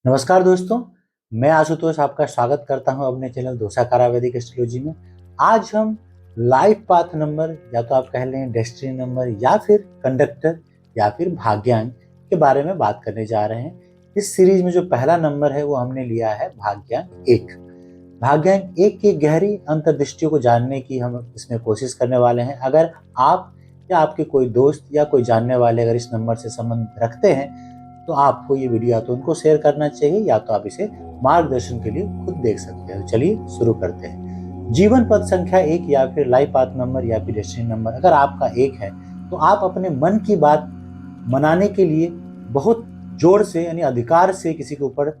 नमस्कार दोस्तों, मैं आशुतोष आपका स्वागत करता हूं अपने चैनल दोसाकारा वैदिक एस्ट्रोलॉजी में। आज हम लाइफ पाथ नंबर या तो आप कह लें डेस्टिनी नंबर या फिर कंडक्टर या फिर भाग्यांक के बारे में बात करने जा रहे हैं। इस सीरीज में जो पहला नंबर है वो हमने लिया है भाग्यांक 1। भाग्यांक 1 की गहरी अंतर्दृष्टियों को जानने की हम इसमें कोशिश करने वाले हैं। अगर आप या आपके कोई दोस्त या कोई जानने वाले अगर इस नंबर से संबंध रखते हैं तो आपको ये वीडियो या तो उनको शेयर करना चाहिए या तो आप इसे मार्गदर्शन के लिए खुद देख सकते हैं। चलिए शुरू करते हैं। जीवन पथ संख्या 1 या फिर लाइफ पाथ नंबर या फिर डेस्टिनी नंबर अगर आपका 1 है तो आप अपने मन की बात मनाने के लिए बहुत जोर से यानी अधिकार से किसी के ऊपर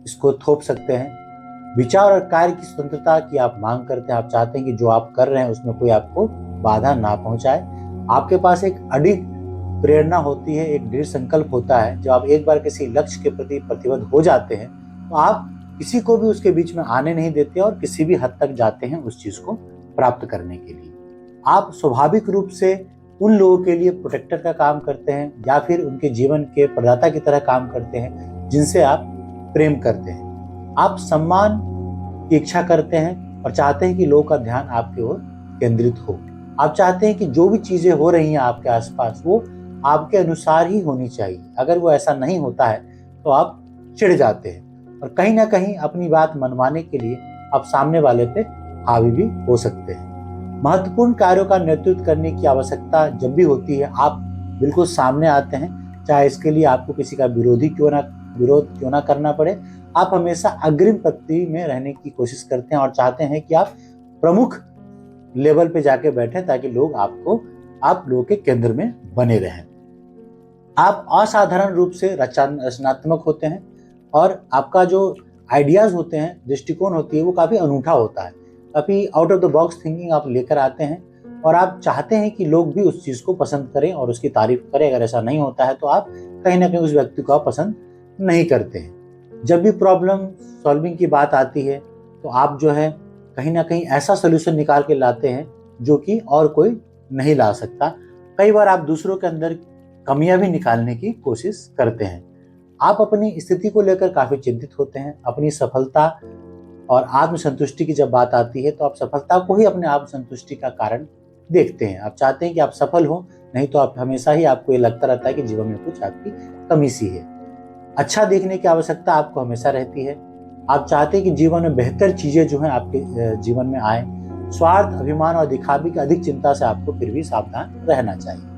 इसको थोप सकते हैं। विचार और कार्य की स्वतंत्रता की आप मांग करते हैं। आप चाहते हैं कि जो आप कर रहे हैं उसमें कोई आपको बाधा ना पहुंचाए। आपके पास एक अडिग प्रेरणा होती है, एक दृढ़ संकल्प होता है। जब आप एक बार किसी लक्ष्य के प्रति प्रतिबद्ध हो जाते हैं तो आप किसी को भी उसके बीच में आने नहीं देते और किसी भी हद तक जाते हैं उस चीज को प्राप्त करने के लिए। आप स्वाभाविक रूप से उन लोगों के लिए प्रोटेक्टर का काम करते हैं या फिर उनके जीवन के प्रदाता की तरह काम करते हैं जिनसे आप प्रेम करते हैं। आप सम्मान की इच्छा करते हैं और चाहते हैं कि लोगों का ध्यान आपके ओर केंद्रित हो। आप चाहते हैं कि जो भी चीजें हो रही हैं आपके आसपास वो आपके अनुसार ही होनी चाहिए। अगर वो ऐसा नहीं होता है तो आप चिढ़ जाते हैं और कहीं ना कहीं अपनी बात मनवाने के लिए आप सामने वाले पे हावी भी हो सकते हैं। महत्वपूर्ण कार्यों का नेतृत्व करने की आवश्यकता जब भी होती है आप बिल्कुल सामने आते हैं, चाहे इसके लिए आपको किसी का विरोध क्यों ना करना पड़े। आप हमेशा अग्रिम पंक्ति में रहने की कोशिश करते हैं और चाहते हैं कि आप प्रमुख लेवल पे जाके बैठे ताकि आप लोगों के केंद्र में बने रहें। आप असाधारण रूप से रचनात्मक होते हैं और आपका जो आइडियाज होते हैं, दृष्टिकोण होती है वो काफी अनूठा होता है। काफी out of the box thinking आप लेकर आते हैं और आप चाहते हैं कि लोग भी उस चीज को पसंद करें और उसकी तारीफ करें। अगर ऐसा नहीं होता है तो आप कहीं ना कहीं उस व्यक्ति को आप पसंद नहीं करते हैं। जब भी प्रॉब्लम सॉल्विंग की बात आती है तो आप जो है कहीं ना कहीं ऐसा सोल्यूशन निकाल के लाते हैं जो कि और कोई नहीं ला सकता। कई बार आप दूसरों के अंदर कमियां भी निकालने की कोशिश करते हैं। आप अपनी स्थिति को लेकर काफी चिंतित होते हैं। अपनी सफलता और आत्मसंतुष्टि की जब बात आती है तो आप सफलता को ही अपने आत्मसंतुष्टि का कारण देखते हैं। आप चाहते हैं कि आप सफल हो, नहीं तो आप हमेशा ही आपको ये लगता रहता है कि जीवन में कुछ आपकी कमी सी है। अच्छा देखने की आवश्यकता आपको हमेशा रहती है। आप चाहते हैं कि जीवन में बेहतर चीजें जो हैं आपके जीवन में आए। स्वार्थ, अभिमान और दिखावे की अधिक चिंता से आपको फिर भी सावधान रहना चाहिए।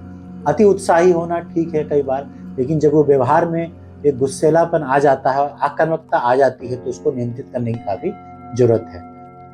अति उत्साही होना ठीक है कई बार, लेकिन जब वो व्यवहार में एक गुस्सेलापन आ जाता है और आक्रामकता आ जाती है तो उसको नियंत्रित करने की काफी जरूरत है।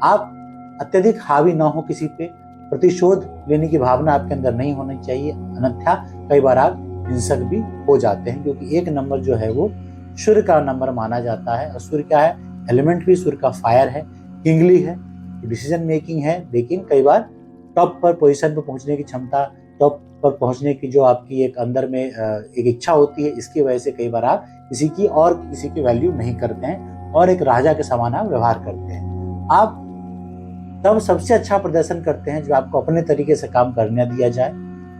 आप अत्यधिक हावी ना हो किसी पे, प्रतिशोध लेने की भावना आपके अंदर नहीं होनी चाहिए, अन्यथा कई बार आप हिंसक भी हो जाते हैं। क्योंकि एक नंबर जो है वो सूर्य का नंबर माना जाता है और सूर्य क्या है, एलिमेंट भी सूर्य का फायर है, किंगली है, डिसीजन मेकिंग है। लेकिन कई बार टॉप पर पोजीशन पर पहुंचने की क्षमता, टॉप पर पहुंचने की जो आपकी एक अंदर में एक इच्छा होती है, इसकी वजह से कई बार आप किसी की वैल्यू नहीं करते हैं और एक राजा के समान आप व्यवहार करते हैं। आप तब सबसे अच्छा प्रदर्शन करते हैं जब आपको अपने तरीके से काम करने दिया जाए।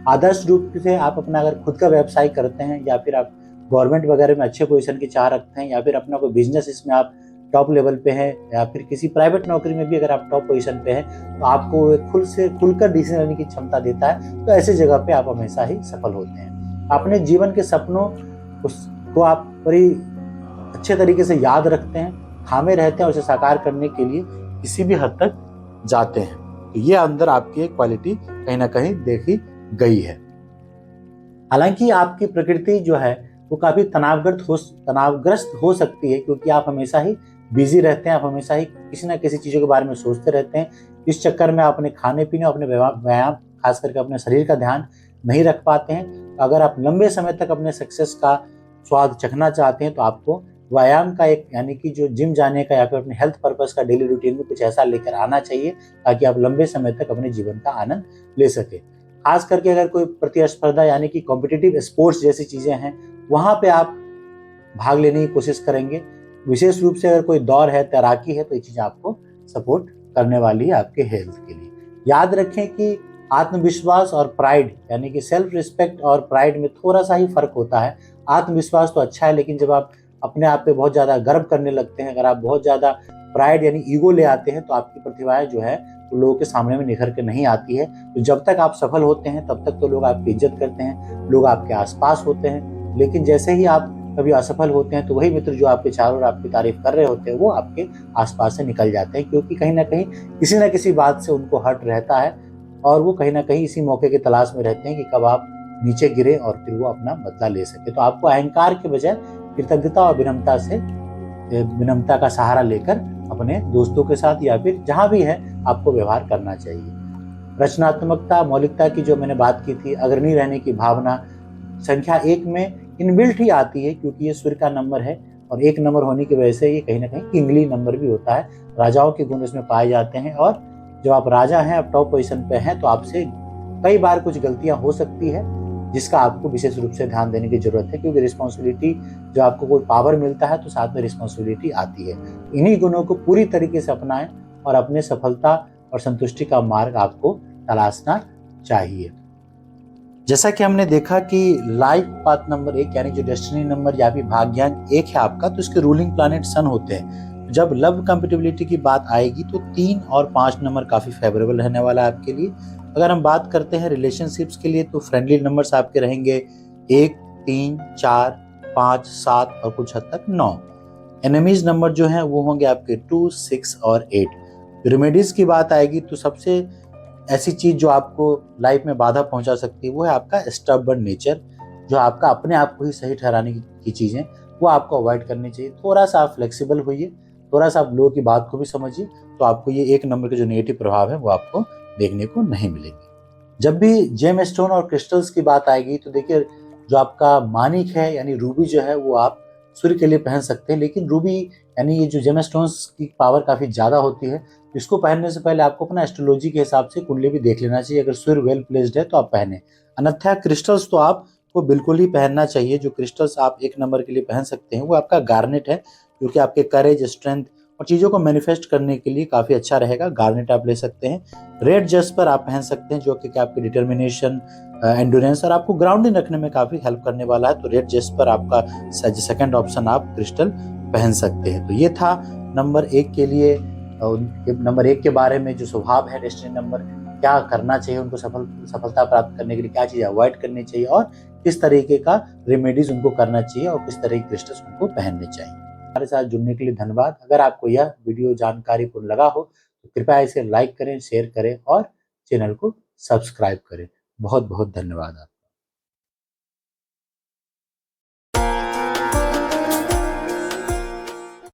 आदर्श रूप से आप अपना अगर खुद का व्यवसाय करते हैं या फिर आप गवर्नमेंट वगैरह में अच्छे पोजीशन की चाह रखते हैं या फिर अपना कोई बिजनेस इसमें आप टॉप लेवल पे हैं या फिर किसी प्राइवेट नौकरी में भी अगर आप टॉप पोजीशन पे हैं तो आपको खुलकर डिसीजन लेने की क्षमता देता है। तो ऐसी जगह पे आप हमेशा ही सफल होते हैं। अपने जीवन के सपनों को आप बड़ी अच्छे तरीके से याद रखते हैं, थामे रहते हैं और उसे साकार करने के लिए किसी भी हद तक जाते हैं। तो ये अंदर आपकी एक क्वालिटी कहीं ना कहीं देखी गई है। हालांकि आपकी प्रकृति जो है वो काफी तनावग्रस्त हो सकती है क्योंकि आप हमेशा ही बिजी रहते हैं। आप हमेशा ही किसी ना किसी चीजों के बारे में सोचते रहते हैं। इस चक्कर में आप अपने खाने पीने, अपने व्यायाम, खास करके अपने शरीर का ध्यान नहीं रख पाते हैं। तो अगर आप लंबे समय तक अपने सक्सेस का स्वाद चखना चाहते हैं तो आपको व्यायाम का एक यानी कि जो जिम जाने का या फिर अपने हेल्थ पर्पस का डेली रूटीन में कुछ ऐसा लेकर आना चाहिए ताकि आप लंबे समय तक अपने जीवन का आनंद ले सके। खास करके अगर कोई प्रतिस्पर्धा यानी कि कॉम्पिटिटिव स्पोर्ट्स जैसी चीजें हैं वहां पे आप भाग लेने की कोशिश करेंगे। विशेष रूप से अगर कोई दौड़ है, तैराकी है तो ये चीज आपको सपोर्ट करने वाली है आपके हेल्थ के लिए। याद रखें कि आत्मविश्वास और प्राइड यानी कि सेल्फ रिस्पेक्ट और प्राइड में थोड़ा सा ही फर्क होता है। आत्मविश्वास तो अच्छा है, लेकिन जब आप अपने आप पे बहुत ज़्यादा गर्व करने लगते हैं, अगर आप बहुत ज़्यादा प्राइड यानी ईगो ले आते हैं, तो आपकी प्रतिभाएं जो है वो लोगों के सामने में निखर के नहीं आती है। तो जब तक आप सफल होते हैं तब तक तो लोग आपकी इज्जत करते हैं, लोग आपके आसपास होते हैं, लेकिन जैसे ही आप कभी असफल होते हैं तो वही मित्र जो आपके चारों ओर आपकी तारीफ कर रहे होते हैं वो आपके आसपास से निकल जाते हैं, क्योंकि कहीं ना कहीं किसी न किसी बात से उनको हर्ट रहता है और वो कहीं ना कहीं इसी मौके की तलाश में रहते हैं कि कब आप नीचे गिरे और फिर वो अपना बदला ले सके। तो आपको अहंकार के बजाय कृतज्ञता और विनम्रता का सहारा लेकर अपने दोस्तों के साथ या फिर जहां भी है आपको व्यवहार करना चाहिए। रचनात्मकता, मौलिकता की जो मैंने बात की थी, अग्रणी रहने की भावना संख्या 1 में इनबिल्ट ही आती है, क्योंकि ये सूर्य का नंबर है और 1 नंबर होने की वजह से ये कहीं ना कहीं किंगली नंबर भी होता है। राजाओं के गुण इसमें पाए जाते हैं और जब आप राजा हैं, आप टॉप पोजीशन पे हैं, तो आपसे कई बार कुछ गलतियां हो सकती है जिसका आपको विशेष रूप से ध्यान देने की जरूरत है, क्योंकि रिस्पॉन्सिबिलिटी, जब आपको कोई पावर मिलता है तो साथ में रिस्पॉन्सिबिलिटी आती है। इन्हीं गुणों को पूरी तरीके से अपनाएं और अपने सफलता और संतुष्टि का मार्ग आपको तलाशना चाहिए। जैसा कि हमने देखा कि लाइफ पाथ नंबर 1 यानी जो डेस्टिनी नंबर या भी भाग्यांक 1 है आपका, तो इसके रूलिंग प्लैनेट सन होते हैं। जब लव कंपेटिबिलिटी की बात आएगी तो 3 और 5 नंबर काफी फेवरेबल रहने वाला है आपके लिए। अगर हम बात करते हैं रिलेशनशिप्स के लिए, तो फ्रेंडली नंबर्स आपके रहेंगे 1, 3, 4, 5, 7 और कुछ हद तक 9। एनिमीज नंबर जो हैं वो होंगे आपके 2, 6 और 8। रेमेडीज की बात आएगी तो सबसे ऐसी चीज जो आपको लाइफ में बाधा पहुंचा सकती है वो है आपका स्टबर्न नेचर, जो आपका अपने आप को ही सही ठहराने की चीजें वो आपको अवॉइड करनी चाहिए। थोड़ा सा आप फ्लेक्सिबल होइए, थोड़ा सा आप लोगों की बात को भी समझिए, तो आपको ये 1 नंबर के जो नेगेटिव प्रभाव है वो आपको देखने को नहीं मिलेंगे। जब भी जेम स्टोन और क्रिस्टल्स की बात आएगी तो देखिए, जो आपका मानिक है यानी रूबी जो है वो आप सूर्य के लिए पहन सकते हैं, लेकिन रूबी यानी ये जो जेम स्टोन्स की पावर काफी ज्यादा होती है। इसको पहनने से पहले आपको अपना एस्ट्रोलॉजी के हिसाब से कुंडली भी देख लेना चाहिए। अगर सूर्य वेल प्लेस्ड है तो आप पहने, अन्यथा क्रिस्टल्स तो आपको बिल्कुल ही पहनना चाहिए। जो क्रिस्टल्स आप 1 नंबर के लिए पहन सकते हैं वो आपका गार्नेट है, जो कि आपके करेज, स्ट्रेंथ और चीजों को मैनिफेस्ट करने के लिए काफी अच्छा रहेगा। गार्नेट आप ले सकते हैं। रेड जस्पर आप पहन सकते हैं, जो कि आपकी डिटर्मिनेशन, एंड्योरेंस और आपको ग्राउंडिंग रखने में काफी हेल्प करने वाला है। तो रेड जस्पर आपका सेकंड ऑप्शन आप क्रिस्टल पहन सकते हैं। तो ये था नंबर 1 के लिए, नंबर 1 के बारे में जो स्वभाव है डेस्टिनी नंबर, क्या करना चाहिए उनको सफलता प्राप्त करने के लिए, क्या चीज़ अवॉइड करनी चाहिए और किस तरीके का रेमेडीज उनको करना चाहिए और किस तरह के क्रिस्टल्स उनको पहनने चाहिए। हमारे साथ जुड़ने के लिए धन्यवाद। अगर आपको यह वीडियो जानकारीपूर्ण लगा हो तो कृपया इसे लाइक करें, शेयर करें और चैनल को सब्सक्राइब करें। बहुत बहुत धन्यवाद आपका।